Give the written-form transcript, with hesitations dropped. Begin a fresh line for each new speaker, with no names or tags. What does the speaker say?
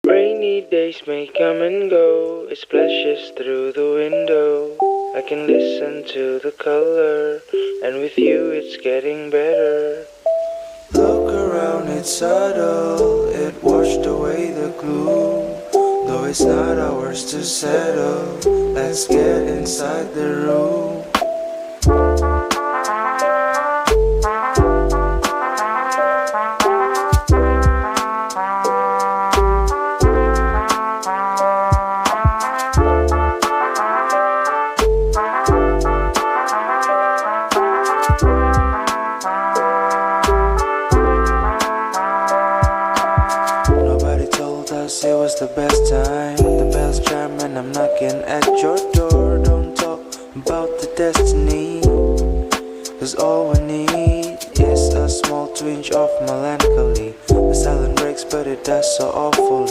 Rainy days may come and go, it splashes through the window. I can listen to the color, and with you it's getting better. Look around, it's subtle, it washed away the gloom. Though it's not ours to settle, let's get inside the room. Nobody told us it was the best time. The bells chime and I'm knocking at your door. Don't talk about the destiny, 'cause all we need is a small twinge of melancholy. The silence breaks but it does so awfully.